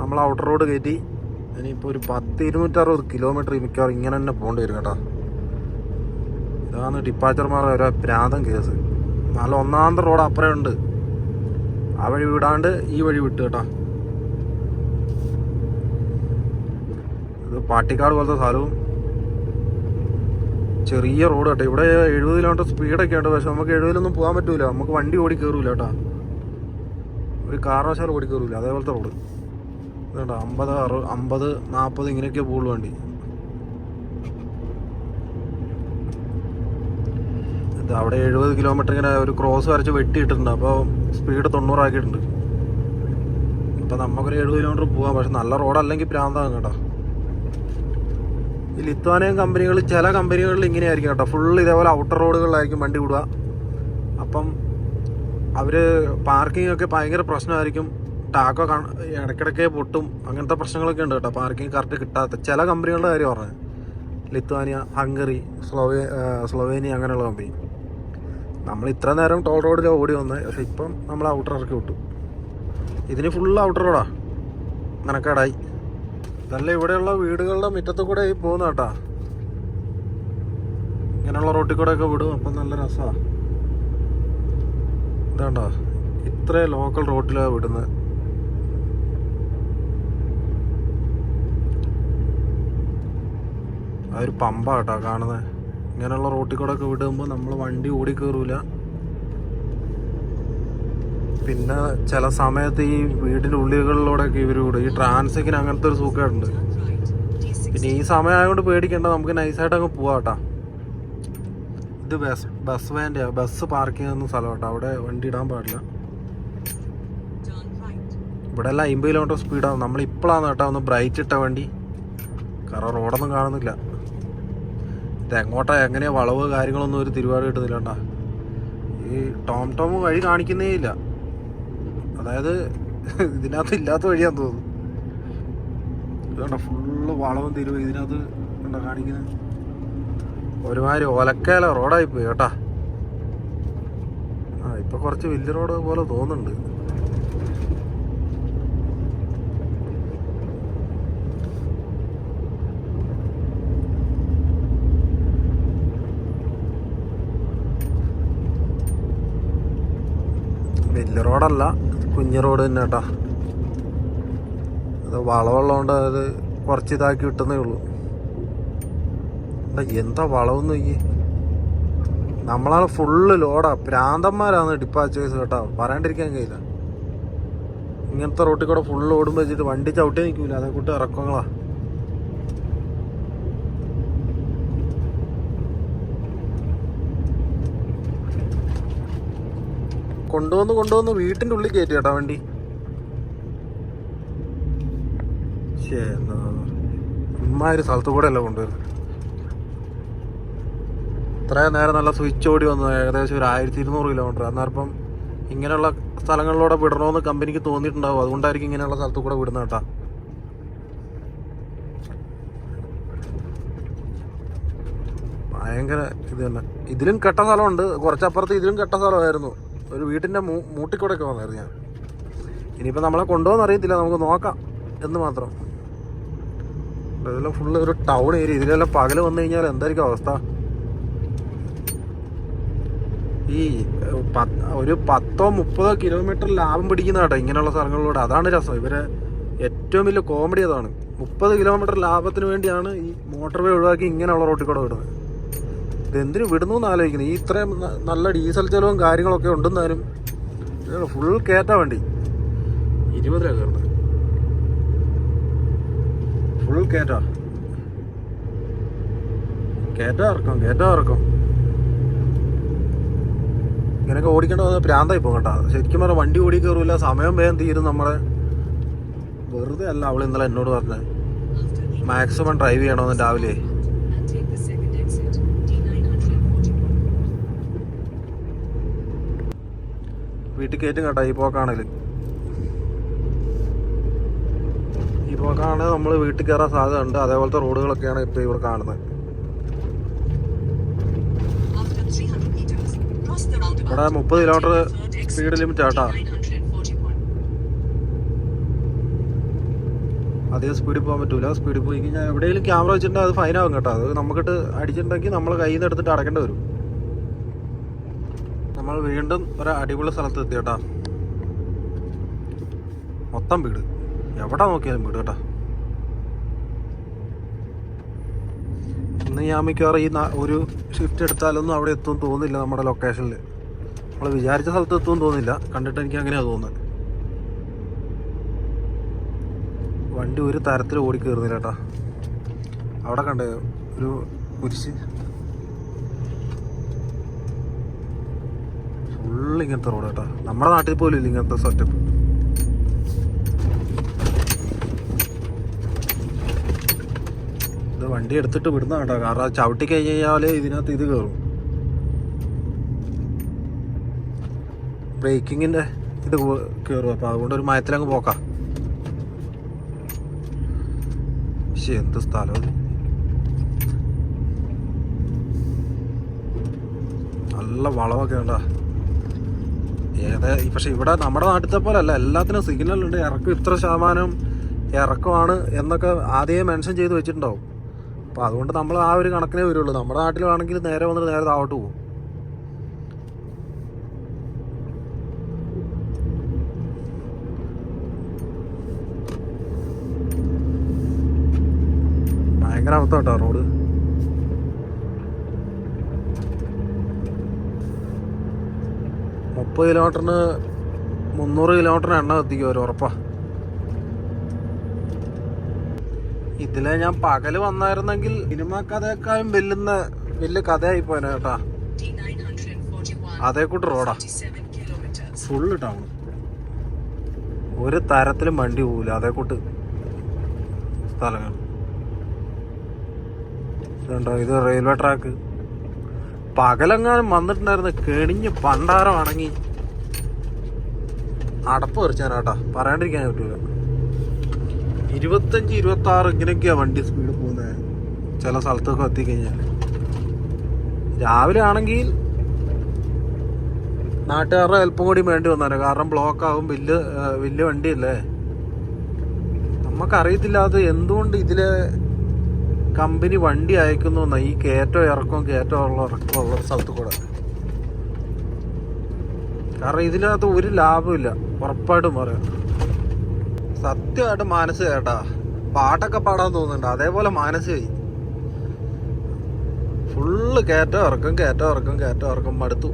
A: നമ്മൾ ഔട്ടർ റോഡ് കയറ്റി ഇനിയിപ്പോൾ ഒരു 10-260 കിലോമീറ്റർ മിക്കവാറും ഇങ്ങനെ തന്നെ പോകേണ്ടി വരും കേട്ടോ. ഇതാണ് ഡിപ്പാച്ചർമാർ ഓരോ പ്രാന്തം കേസ്. നല്ല ഒന്നാമത്തെ റോഡ് അപ്പുറം ഉണ്ട്, ആ വഴി വിടാണ്ട് ഈ വഴി വിട്ടു കേട്ടോ. ഇത് പാട്ടിക്കാട് പോലത്തെ സ്ഥലവും ചെറിയ റോഡ് കേട്ടോ. ഇവിടെ 70 കിലോമീറ്റർ സ്പീഡൊക്കെ ഉണ്ട്, പക്ഷെ നമുക്ക് 70 പോകാൻ പറ്റൂല. നമുക്ക് വണ്ടി ഓടി കയറൂല കേട്ടോ, ഒരു കാരണവശാലും ഓടി കയറൂല. അതേപോലത്തെ റോഡ് കേട്ടോ. 50-40 ഇങ്ങനെയൊക്കെ പോകുള്ളൂ വണ്ടി. ഇത് അവിടെ 70 കിലോമീറ്റർ ഇങ്ങനെ ഒരു ക്രോസ് വരച്ച് വെട്ടിയിട്ടുണ്ട്. അപ്പോൾ സ്പീഡ് 90 ആക്കിയിട്ടുണ്ട്. ഇപ്പം നമുക്കൊരു 70 കിലോമീറ്റർ പോകാം, പക്ഷെ നല്ല റോഡല്ലെങ്കിൽ പ്രാന്താകും കേട്ടോ. ഈ ലിത്വാനിയൻ കമ്പനികൾ, ചില കമ്പനികളിൽ ഇങ്ങനെയായിരിക്കും കേട്ടോ. ഫുള്ള് ഇതേപോലെ ഔട്ടർ റോഡുകളിലായിരിക്കും വണ്ടി വിടുക. അപ്പം അവർ പാർക്കിംഗ് ഒക്കെ ഭയങ്കര പ്രശ്നമായിരിക്കും. ടാക്കോ ഇടയ്ക്കിടയ്ക്ക് പൊട്ടും, അങ്ങനത്തെ പ്രശ്നങ്ങളൊക്കെ ഉണ്ട് കേട്ടോ. പാർക്കിംഗ് കറക്റ്റ് കിട്ടാത്ത ചില കമ്പനികളുടെ കാര്യം പറഞ്ഞത്. ലിത്വാനിയ, ഹംഗറി, സ്ലൊവേനിയ അങ്ങനെയുള്ള കമ്പനി. നമ്മൾ ഇത്ര നേരം ടോൾ റോഡിൽ ഓടി വന്നത്, പക്ഷെ ഇപ്പം നമ്മൾ ഔട്ടർ ഇറക്കി വിട്ടു. ഇതിന് ഫുള്ള് ഔട്ടർ റോഡാ, മെനക്കേടായി. ഇതല്ല ഇവിടെയുള്ള വീടുകളുടെ മുറ്റത്ത് കൂടെ പോകുന്ന കേട്ടാ. ഇങ്ങനെയുള്ള റോട്ടിൽ കൂടെ ഒക്കെ വിടും, അപ്പം നല്ല രസമാണ്. ഇതാണ്ടോ, ഇത്ര ലോക്കൽ റോഡിലാണ് വിടുന്നത്. അതൊരു പമ്പാ കേട്ടോ കാണുന്നത്. ഇങ്ങനെയുള്ള റോട്ടിൽ കൂടെ ഒക്കെ വിടുമ്പോൾ നമ്മൾ വണ്ടി ഓടി കയറൂല. പിന്നെ ചില സമയത്ത് ഈ വീടിൻ്റെ ഉള്ളികളിലൂടെയൊക്കെ ഇവർ വിടും. ഈ ട്രാൻസിക്കിന് അങ്ങനത്തെ ഒരു സുഖമുണ്ട്. പിന്നെ ഈ സമയമായതുകൊണ്ട് പേടിക്കേണ്ട, നമുക്ക് നൈസായിട്ട് അങ്ങ് പോവാം കേട്ടോ. ഇത് ബസ് വാൻ്റെ ബസ് പാർക്കിംഗ് ചെയ്യുന്ന സ്ഥലം കേട്ടോ. അവിടെ വണ്ടി ഇടാൻ പാടില്ല. ഇവിടെ എല്ലാം 50 കിലോമീറ്റർ സ്പീഡാണ്. നമ്മളിപ്പോഴാണ് കേട്ടോ ഒന്ന് ബ്രൈറ്റ് ഇട്ട വണ്ടി, കാരണം റോഡൊന്നും കാണുന്നില്ല. ഇതെങ്ങോട്ടാ എങ്ങനെയാ വളവ് കാര്യങ്ങളൊന്നും ഒരു തിരുവാട് കിട്ടുന്നില്ല കേട്ടോ. ഈ ടോം വഴി കാണിക്കുന്നേ ഇല്ല. അതായത് ഇതിനകത്ത് ഇല്ലാത്ത വഴിയാന്ന് തോന്നുന്നു. ഇതുകൊണ്ട ഫുള്ള് വളവും തിരുവ് ഇതിനകത്ത് കണ്ടോ കാണിക്കുന്നത്. ഒരുമാതിരി ഒലക്കേല റോഡായി പോയി കേട്ടാ. ഇപ്പൊ കുറച്ച് വലിയ റോഡ് പോലെ തോന്നുന്നുണ്ട്. വലിയ റോഡല്ല, കുഞ്ഞു റോഡ് തന്നെ കേട്ടോ. അത് വളവുള്ളതുകൊണ്ട് അത് കുറച്ച് ഇതാക്കി കിട്ടുന്നേ ഉള്ളൂ. എന്താ വളവെന്ന് ഈ നമ്മളാണ് ഫുള്ള് ലോഡാ. പ്രാന്തന്മാരാണ് ഡിപ്പാച്ചേഴ്സ് കേട്ടോ, പറയാണ്ടിരിക്കാൻ കഴിയില്ല. ഇങ്ങനത്തെ റോട്ടിൽ കൂടെ ഫുള്ള് ഓടുമ്പോൾ വെച്ചിട്ട് വണ്ടി ചവിട്ടി നിൽക്കൂല, അതേ കൂട്ട് ഇറക്കങ്ങളാ. കൊണ്ടുവന്ന് വീട്ടിൻ്റെ ഉള്ളിൽ കയറ്റി കേട്ടോ വണ്ടി. ഇമ്മാതിരി സ്ഥലത്ത് കൂടെ അല്ല കൊണ്ടുവരുന്നത്. ഇത്രയും നേരം നല്ല സ്വിച്ച് ഓടി വന്നു, ഏകദേശം ഒരു 1200 കിലോമീറ്റർ. അന്നേരം ഇങ്ങനെയുള്ള സ്ഥലങ്ങളിലൂടെ വിടണമെന്ന് കമ്പനിക്ക് തോന്നിയിട്ടുണ്ടാവും, അതുകൊണ്ടായിരിക്കും ഇങ്ങനെയുള്ള സ്ഥലത്ത് കൂടെ വിടുന്ന കേട്ടാ. ഭയങ്കര ഇത് തന്നെ. ഇതിലും കെട്ട സ്ഥലമുണ്ട്, കുറച്ചപ്പുറത്ത് ഇതിലും കെട്ട സ്ഥലമായിരുന്നു. ഒരു വീട്ടിൻ്റെ മൂട്ടിക്കൂടെയൊക്കെ വന്നായിരുന്നു ഞാൻ. ഇനിയിപ്പോൾ നമ്മളെ കൊണ്ടുപോകുന്ന അറിയത്തില്ല, നമുക്ക് നോക്കാം എന്ന് മാത്രം. ഇതെല്ലാം ഫുള്ള് ഒരു ടൗൺ ഏരിയ. ഇതിലെല്ലാം പകൽ വന്നു കഴിഞ്ഞാൽ എന്തായിരിക്കും അവസ്ഥ? ഈ ഒരു 10-30 കിലോമീറ്റർ ലാഭം പിടിക്കുന്ന കേട്ടോ ഇങ്ങനെയുള്ള സ്ഥലങ്ങളിലൂടെ. അതാണ് രസം. ഇവരെ ഏറ്റവും വലിയ കോമഡി അതാണ്. 30 കിലോമീറ്റർ ലാഭത്തിന് വേണ്ടിയാണ് ഈ മോട്ടോർ വേ ഒഴിവാക്കി ഇങ്ങനെയുള്ള റോട്ടിൽ കൂടെ വിടുന്നത്. ഇതെന്തിനു വിടുന്നു എന്ന് ആലോചിക്കുന്നത്. ഈ ഇത്രയും നല്ല ഡീസൽ ചെലവും കാര്യങ്ങളൊക്കെ ഉണ്ടെന്നാലും ഫുൾ കയറ്റാ വണ്ടി. 20 രൂപ കയറുന്നത് ഫുൾ കയറ്റാ ഇറക്കം. ഇങ്ങനെയൊക്കെ ഓടിക്കേണ്ട പ്രാന്തായി പോകും കേട്ടോ. ശരിക്കും പറഞ്ഞാൽ വണ്ടി ഓടി കയറില്ല, സമയം വേഗം തീരും നമ്മളെ. വെറുതെ അല്ല അവൾ ഇന്നലെ എന്നോട് പറഞ്ഞത് മാക്സിമം ഡ്രൈവ് ചെയ്യണമെന്ന് രാവിലെ. വീട്ടിൽ കയറ്റും കേട്ടോ. ഈ പോക്കാണെങ്കിൽ നമ്മൾ വീട്ടിൽ കയറാൻ സാധ്യത ഉണ്ട്. അതേപോലത്തെ റോഡുകളൊക്കെയാണ് ഇപ്പോൾ ഇവിടെ കാണുന്നത്. ഇവിടെ 30 കിലോമീറ്റർ സ്പീഡ് ലിമിറ്റ് ആട്ടാ. അധികം സ്പീഡിൽ പോകാൻ പറ്റൂല. സ്പീഡിൽ പോയി കഴിഞ്ഞാൽ എവിടെയെങ്കിലും ക്യാമറ വെച്ചിട്ടുണ്ടെങ്കിൽ അത് ഫൈനാകും കേട്ടോ. അത് നമുക്കിട്ട് അടിച്ചിട്ടുണ്ടെങ്കിൽ നമ്മൾ കയ്യിൽ നിന്ന് എടുത്തിട്ട് അടക്കേണ്ടി വരും. നമ്മൾ വീണ്ടും ഒരു അടിപൊളി സ്ഥലത്ത് എത്തി കേട്ടാ. മൊത്തം വീട്, എവിടെ നോക്കിയാലും വീട് കേട്ടാ. ഇന്ന് ഞാൻ മിക്കവാറും ഈ ഒരു ഷിഫ്റ്റ് എടുത്താലൊന്നും അവിടെ എത്തുമെന്ന് തോന്നുന്നില്ല. നമ്മുടെ ലൊക്കേഷനിൽ നമ്മൾ വിചാരിച്ച സ്ഥലത്ത് എത്തുമെന്ന് തോന്നുന്നില്ല. കണ്ടിട്ട് എനിക്ക് അങ്ങനെയാണ് തോന്നുന്നത്. വണ്ടി ഒരു തരത്തിൽ ഓടി കയറുന്നില്ല കേട്ടാ. അവിടെ കണ്ടേ ഒരു കുരിശ്, ഫുള്ള് ഇങ്ങനത്തെ റോഡ് കേട്ടോ. നമ്മുടെ നാട്ടിൽ പോലും ഇല്ല ഇങ്ങനത്തെ സെറ്റപ്പ്. ഇത് വണ്ടി എടുത്തിട്ട് വിടുന്ന കേട്ടോ. കാരണം അത് ചവിട്ടി കഴിഞ്ഞ് കഴിഞ്ഞാൽ ഇതിനകത്ത് ഇത് കയറും. ബ്രേക്കിങ്ങിൻ്റെ ഇത് കയറും. അപ്പോൾ അതുകൊണ്ട് ഒരു മയത്തിലങ്ങ് പോക്കാം. പക്ഷെ എന്ത് സ്ഥലം, നല്ല വളവൊക്കെ ഉണ്ടാ. പക്ഷെ ഇവിടെ നമ്മുടെ നാട്ടിലത്തെ പോലെ അല്ല, എല്ലാത്തിനും സിഗ്നലുണ്ട്. ഇറക്കം ഇത്ര ശതമാനം ഇറക്കമാണ് എന്നൊക്കെ ആദ്യമേ മെൻഷൻ ചെയ്ത് വെച്ചിട്ടുണ്ടാവും. അപ്പോൾ അതുകൊണ്ട് നമ്മൾ ആ ഒരു കണക്കിനേ വരുള്ളൂ. നമ്മുടെ നാട്ടിലാണെങ്കിൽ നേരെ വന്നിട്ട് നേരെ താഴോട്ട് പോകും. ഭയങ്കര അവസ്ഥ കേട്ടോ റോഡ്. മുപ്പത് കിലോമീറ്ററിന് 300 കിലോമീറ്ററിന് എണ്ണ എത്തിക്കും ഒരു ഉറപ്പാ. ഇതിലെ ഞാൻ പകല് വന്നായിരുന്നെങ്കിൽ സിനിമ കഥയെക്കാളും വലിയ കഥയായി പോയനെ കേട്ടാ. അതേ കൂട്ട് റോഡാ, ഫുള്ള് ടൗൺ, ഒരു തരത്തിലും വണ്ടി പോവില്ല. അതേ കൂട്ട് സ്ഥലങ്ങൾ ഇതുണ്ടോ. ഇത് റെയിൽവേ ട്രാക്ക്. പകലെങ്ങാനും വന്നിട്ടുണ്ടായിരുന്നു കെണിഞ്ഞ് പണ്ടാരമാണെങ്കിൽ അടപ്പ് തെറിച്ചാനാട്ടാ, പറയാണ്ടിരിക്കാൻ പറ്റൂല. 25-26 ഇങ്ങനെയൊക്കെയാ വണ്ടി സ്പീഡ് പോകുന്നത് ചില സ്ഥലത്തൊക്കെ എത്തിക്കഴിഞ്ഞാൽ. രാവിലെ ആണെങ്കിൽ നാട്ടുകാരുടെ ഹെൽപ്പും കൂടി വേണ്ടി വന്നേനെ. കാരണം ബ്ലോക്ക് ആവും, വലിയ വണ്ടിയല്ലേ. നമുക്കറിയത്തില്ല അത് എന്തുകൊണ്ട് ഇതിലെ കമ്പനി വണ്ടി അയക്കുന്നു. ഈ കയറ്റവും ഇറക്കവും ഉള്ള സ്ഥലത്ത് കൂടെ. കാരണം ഇതിനകത്ത് ഒരു ലാഭമില്ല, ഉറപ്പായിട്ടും പറയാം. സത്യമായിട്ട് മനസ്സ് കേട്ടാ, പാട്ടൊക്കെ പാടാൻ തോന്നുന്നുണ്ട്, അതേപോലെ മനസ്സായി. ഫുള്ള് കയറ്റം ഇറക്കം മടുത്തു.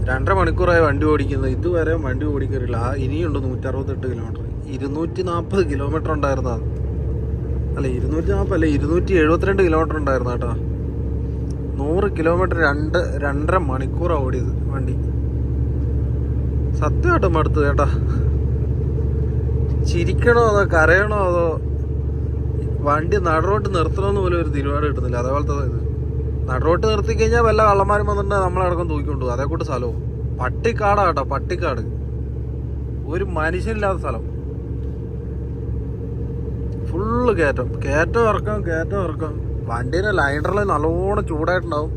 A: 2.5 മണിക്കൂറായി വണ്ടി ഓടിക്കുന്നത്, ഇതുവരെ വണ്ടി ഓടിക്കറില്ല. ഇനിയുണ്ട് 168 കിലോമീറ്റർ. 240 കിലോമീറ്റർ ഉണ്ടായിരുന്ന, അല്ല 240 അല്ല 272 കിലോമീറ്റർ ഉണ്ടായിരുന്നു കേട്ടോ. 100 കിലോമീറ്റർ 2.5 മണിക്കൂറാണ് ഓടിയത് വണ്ടി. സത്യമായിട്ട് മടുത്തു കേട്ടാ. ചിരിക്കണോ അതോ കരയണോ അതോ വണ്ടി നടുറോട്ട് നിർത്തണമെന്ന് പോലും ഒരു തീരുമാനം കിട്ടുന്നില്ല. അതേപോലത്തെ ഇത് നടുറോട്ട് നിർത്തി കഴിഞ്ഞാൽ വല്ല കള്ളന്മാരും വന്നിട്ട് നമ്മളടക്കം തൂക്കിക്കൊണ്ടു. അതേക്കൂട്ട് സ്ഥലവും പട്ടിക്കാടാ കേട്ടോ, പട്ടിക്കാട്. ഒരു മനുഷ്യനില്ലാത്ത സ്ഥലം. ഫുള്ള് കയറ്റം ഇറക്കം. വണ്ടീൻ്റെ ലൈൻഡറിൽ നല്ലോണം ചൂടായിട്ടുണ്ടാവും.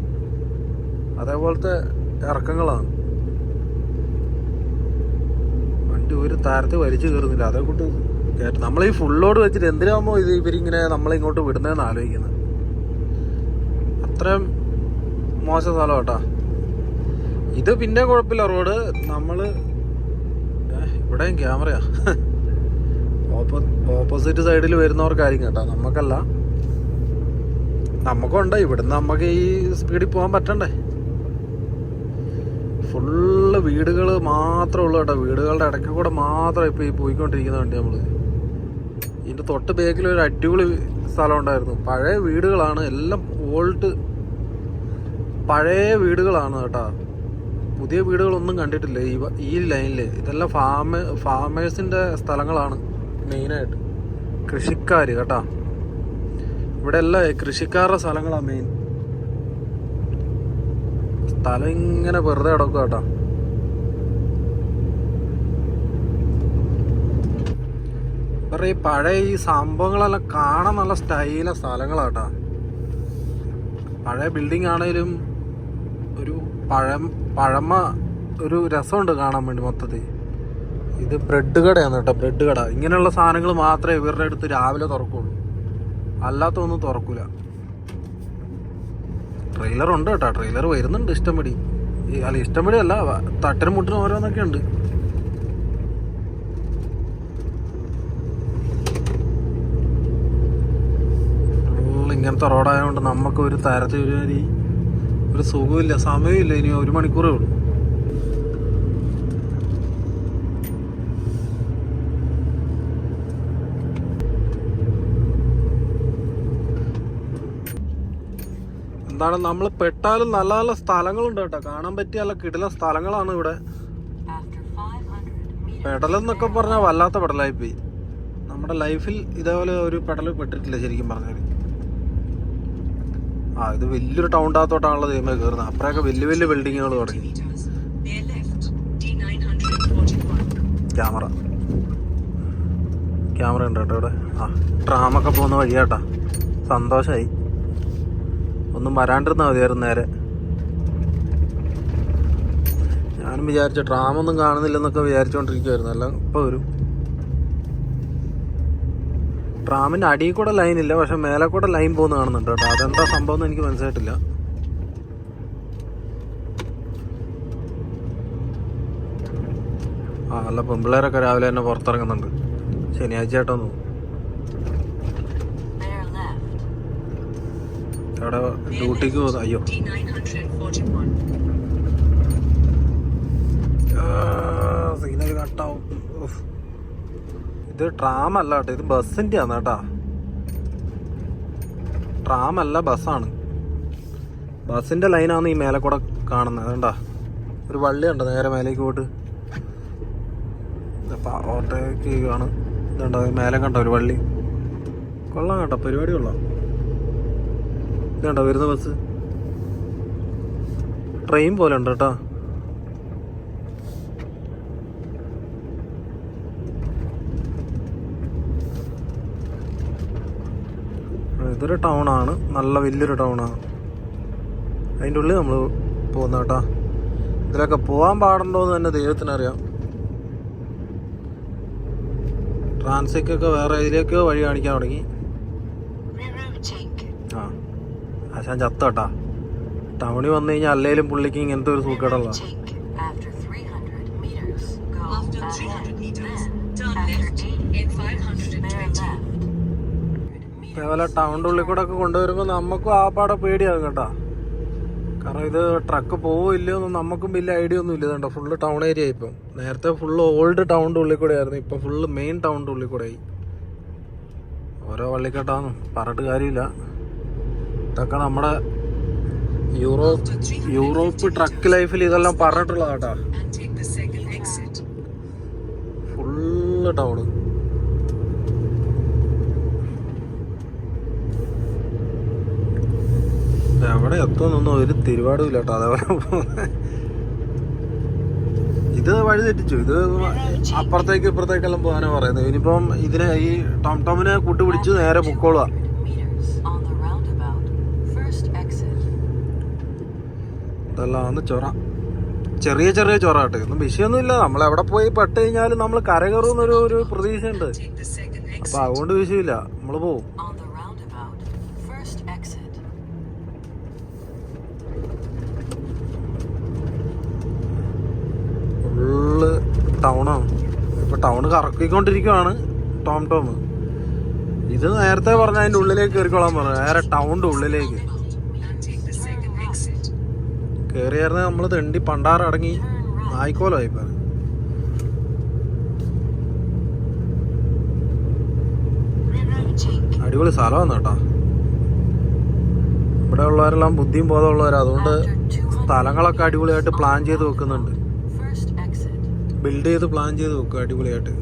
A: അതേപോലത്തെ ഇറക്കങ്ങളാണ്. വണ്ടി ഒരു താരത്തിൽ വലിച്ചു കയറുന്നില്ല. അതേക്കൂട്ട് കയറ്റം. നമ്മളീ ഫുൾ ലോഡ് വെച്ചിട്ട് എന്തിനാകുമ്പോ ഇവരിങ്ങനെ നമ്മളിങ്ങോട്ട് വിടുന്നതെന്ന് ആലോചിക്കുന്നത്. അത്രയും മോശം സ്ഥലം കേട്ടാ. ഇത് പിന്നെ കുഴപ്പമില്ല റോഡ്. നമ്മള് ഇവിടെയും ക്യാമറയാ. ഓപ്പോസിറ്റ് സൈഡിൽ വരുന്നവർക്കായിരിക്കും കേട്ടോ, നമുക്കല്ല. നമുക്കുണ്ട്. ഇവിടുന്ന് നമുക്ക് ഈ സ്പീഡിൽ പോകാൻ പറ്റണ്ടേ. ഫുള്ള് വീടുകൾ മാത്രമേ ഉള്ളൂ കേട്ടോ. വീടുകളുടെ ഇടയ്ക്ക് കൂടെ മാത്രം ഇപ്പൊ ഈ പോയിക്കൊണ്ടിരിക്കുന്ന വണ്ടി നമ്മള്. ഇതിന്റെ തൊട്ട് ബാക്കിൽ ഒരു അടിപൊളി സ്ഥലം ഉണ്ടായിരുന്നു. പഴയ വീടുകളാണ് എല്ലാം. ഓൾഡ് പഴയ വീടുകളാണ് കേട്ടാ. പുതിയ വീടുകളൊന്നും കണ്ടിട്ടില്ല ഈ ലൈനില്. ഇതെല്ലാം ഫാമേഴ്സിന്റെ സ്ഥലങ്ങളാണ് മെയിനായിട്ട്. കൃഷിക്കാര് കേട്ടാ. ഇവിടെ എല്ലാം കൃഷിക്കാരുടെ സ്ഥലങ്ങളാണ് മെയിൻ. സ്ഥലം ഇങ്ങനെ വെറുതെ കിടക്കുക കേട്ടാ. ഈ പഴയ ഈ സംഭവങ്ങളെല്ലാം കാണാൻ നല്ല സ്റ്റൈല സ്ഥലങ്ങളാട്ടാ. പഴയ ബിൽഡിംഗ് ആണേലും ഒരു പഴമ ഒരു രസമുണ്ട് കാണാൻ വേണ്ടി മൊത്തത്തിൽ. ഇത് ബ്രെഡ് കടയാണ് കേട്ടോ, ബ്രെഡ് കട. ഇങ്ങനെയുള്ള സാധനങ്ങൾ മാത്രമേ ഇവരുടെ അടുത്ത് രാവിലെ തുറക്കുള്ളൂ, അല്ലാത്തൊന്നും തുറക്കൂല. ട്രെയിലർ ഉണ്ട് കേട്ടോ, ട്രെയിലർ വരുന്നുണ്ട് ഇഷ്ടംപടി. അല്ല ഇഷ്ടംപടി അല്ല, തട്ടിനും മുട്ടിനും ഓരോന്നൊക്കെ ഉണ്ട്. ഇങ്ങനത്തെ റോഡായതുകൊണ്ട് നമുക്ക് ഒരു തരത്തിൽ ഒരു സുഖമില്ല, സമയമില്ല. ഇനി 1 മണിക്കൂറേ ഉള്ളൂ. എന്താണ് നമ്മൾ പെട്ടാലും നല്ല നല്ല സ്ഥലങ്ങളുണ്ട് കേട്ടോ, കാണാൻ പറ്റിയ നല്ല കിടിലൻ സ്ഥലങ്ങളാണ് ഇവിടെ. പെടലെന്നൊക്കെ പറഞ്ഞാൽ വല്ലാത്ത പെടലായിപ്പോയി. നമ്മുടെ ലൈഫിൽ ഇതേപോലെ ഒരു പെടൽ പെട്ടിട്ടില്ല ശരിക്കും പറഞ്ഞാൽ. ഇത് വലിയൊരു ടൗണിനകത്തോട്ടാണല്ലോ ദൈവമേ കയറുന്നത്. അപ്പറൊക്കെ വലിയ വലിയ ബിൽഡിങ്ങുകൾ തുടങ്ങി. ക്യാമറ ഉണ്ട് കേട്ടോ ഇവിടെ. ട്രാമൊക്കെ പോകുന്ന വഴിയാട്ടാ. സന്തോഷമായി. ഒന്നും വരാണ്ടിരുന്നാൽ മതിയായിരുന്നു നേരെ. ഞാനും വിചാരിച്ച ട്രാമൊന്നും കാണുന്നില്ലെന്നൊക്കെ വിചാരിച്ചുകൊണ്ടിരിക്കുവായിരുന്നു. എല്ലാം ഇപ്പം വരും. ട്രാമിൻ്റെ അടിയിൽ കൂടെ ലൈൻ ഇല്ല, പക്ഷെ മേലെ കൂടെ ലൈൻ പോകുന്ന കാണുന്നുണ്ട് കേട്ടോ. അതെന്താ സംഭവം എന്ന് എനിക്ക് മനസ്സിലായിട്ടില്ല. അല്ല പെമ്പിള്ളേരൊക്കെ രാവിലെ തന്നെ പുറത്തിറങ്ങുന്നുണ്ട്. ശനിയാഴ്ച ആയിട്ടൊന്നും അവിടെ ഡ്യൂട്ടിക്ക് പോകുന്നു. അയ്യോ സിഗ്നൽ കട്ടാവും. ഇത് ട്രാമല്ല കേട്ടോ, ഇത് ബസ്സിൻ്റെ ആണ് കേട്ടാ. ട്രാമല്ല, ബസ്സാണ്. ബസ്സിൻ്റെ ലൈനാണ് ഈ മേലെ കൂടെ കാണുന്നത്. കണ്ടാ ഒരു വള്ളി ഉണ്ട് നേരെ മേലേക്ക് പോയിട്ട്. ഓട്ടോയ്ക്ക് ആണ് ഇതുണ്ടോ മേലെ കണ്ടോ ഒരു വള്ളി. കൊള്ളാം കേട്ടോ, പരിപാടി കൊള്ളാം. ഇതുണ്ടോ വരുന്ന ബസ്, ട്രെയിൻ പോലെ ഉണ്ട് കേട്ടോ. ഇതൊരു ടൗണാണ്, നല്ല വലിയൊരു ടൗണാണ്. അതിൻ്റെ ഉള്ളിൽ നമ്മൾ പോകുന്ന കേട്ടോ. ഇതിലൊക്കെ പോകാൻ പാടുണ്ടോ എന്ന് തന്നെ ദൈവത്തിനറിയാം. ട്രാൻസിക്കൊക്കെ വേറെ ഇതിലേക്കോ വഴി കാണിക്കാൻ തുടങ്ങി. ആശാൻ ചത്ത കേട്ടാ. ടൗണിൽ വന്നു കഴിഞ്ഞാൽ അല്ലേലും പുള്ളിക്ക് ഇങ്ങനത്തെ ഒരു സൂക്കേടുള്ള. അതേപോലെ ടൗണിൻ്റെ ഉള്ളിൽ കൂടെ ഒക്കെ കൊണ്ടുവരുമ്പോൾ നമുക്കും ആ പാടെ പേടിയാകും കേട്ടോ. കാരണം ഇത് ട്രക്ക് പോവോ ഇല്ലയോ എന്ന് നമുക്കും വലിയ ഐഡിയ ഒന്നും ഇല്ല. കേട്ടോ ഫുള്ള് ടൗൺ ഏരിയ ഇപ്പം. നേരത്തെ ഫുള്ള് ഓൾഡ് ടൗണിൻ്റെ ഉള്ളിൽ കൂടെ ആയിരുന്നു, ഇപ്പം ഫുള്ള് മെയിൻ ടൗണിൻ്റെ ഉള്ളിൽ കൂടെ ആയി. ഓരോ വള്ളിക്കെട്ടാന്ന് പറഞ്ഞിട്ട് കാര്യമില്ല. ഇതൊക്കെ നമ്മുടെ യൂറോപ്പ് ട്രക്ക് ലൈഫിൽ ഇതെല്ലാം പറഞ്ഞിട്ടുള്ളതാ കേട്ടാ. Full town. എവിടെ എത്തുന്നൊന്നും ഒരു തിരുവാടുമില്ല കേട്ടോ. അതേപോലെ ഇത് വഴി തെറ്റിച്ചു. ഇത് അപ്പുറത്തേക്ക് ഇപ്പുറത്തേക്കെല്ലാം പോകാനാണ് പറയുന്നത്. ഇനിയിപ്പം ഇതിനെ ഈ ടോംടോമിനെ കൂട്ടുപിടിച്ച് നേരെ പൊക്കോളുക. ഇതെല്ലാം ചൊറ, ചെറിയ ചെറിയ ചൊറ കേട്ടോ. ഒന്നും വിഷയമൊന്നുമില്ല. നമ്മളെവിടെ പോയി പെട്ട് കഴിഞ്ഞാലും നമ്മൾ കരകയറുമെന്നൊരു പ്രതീക്ഷയുണ്ട്. അപ്പം അതുകൊണ്ട് വിഷയമില്ല, നമ്മൾ പോവും. ഫുള്ള് ടൗണാണ്. ഇപ്പം ടൗണ് കറക്കിക്കൊണ്ടിരിക്കുവാണ് ടോം. ഇത് നേരത്തെ പറഞ്ഞ അതിൻ്റെ ഉള്ളിലേക്ക് കയറിക്കോളാൻ പറഞ്ഞു. നേരെ ടൗണിൻ്റെ ഉള്ളിലേക്ക് കയറിയായിരുന്നെ നമ്മൾ തെണ്ടി പണ്ടാറടങ്ങി നായിക്കോലോ ഇപ്പൊ. അടിപൊളി സ്ഥലമാണ് കേട്ടോ. ഇവിടെ ഉള്ളവരെല്ലാം ബുദ്ധിയും ബോധമുള്ളവരാ. അതുകൊണ്ട് സ്ഥലങ്ങളൊക്കെ അടിപൊളിയായിട്ട് പ്ലാൻ ചെയ്ത് വെക്കുന്നുണ്ട്. ബിൽഡ് ചെയ്ത് പ്ലാൻ ചെയ്ത് വെക്കുക അടിപൊളിയായിട്ട്.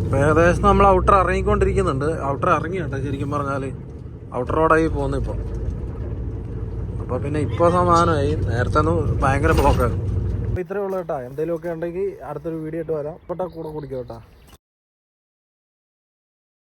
A: ഇപ്പം ഏകദേശം നമ്മൾ ഔട്ടർ ഇറങ്ങിക്കൊണ്ടിരിക്കുന്നുണ്ട്. ഔട്ടർ ഇറങ്ങി കേട്ടോ. ശരിക്കും പറഞ്ഞാൽ ഔട്ടർ റോഡായി പോകുന്നു ഇപ്പം. അപ്പോൾ പിന്നെ ഇപ്പോൾ സമാധാനമായി. നേരത്തെ ഒന്നും ഭയങ്കര ബ്ലോക്കായിരുന്നു. അപ്പോൾ ഇത്രയേ ഉള്ളൂ കേട്ടോ. എന്തെങ്കിലുമൊക്കെ ഉണ്ടെങ്കിൽ അടുത്തൊരു വീഡിയോ ആയിട്ട് വരാം. കൂടെ കുടിക്കാം കേട്ടോ.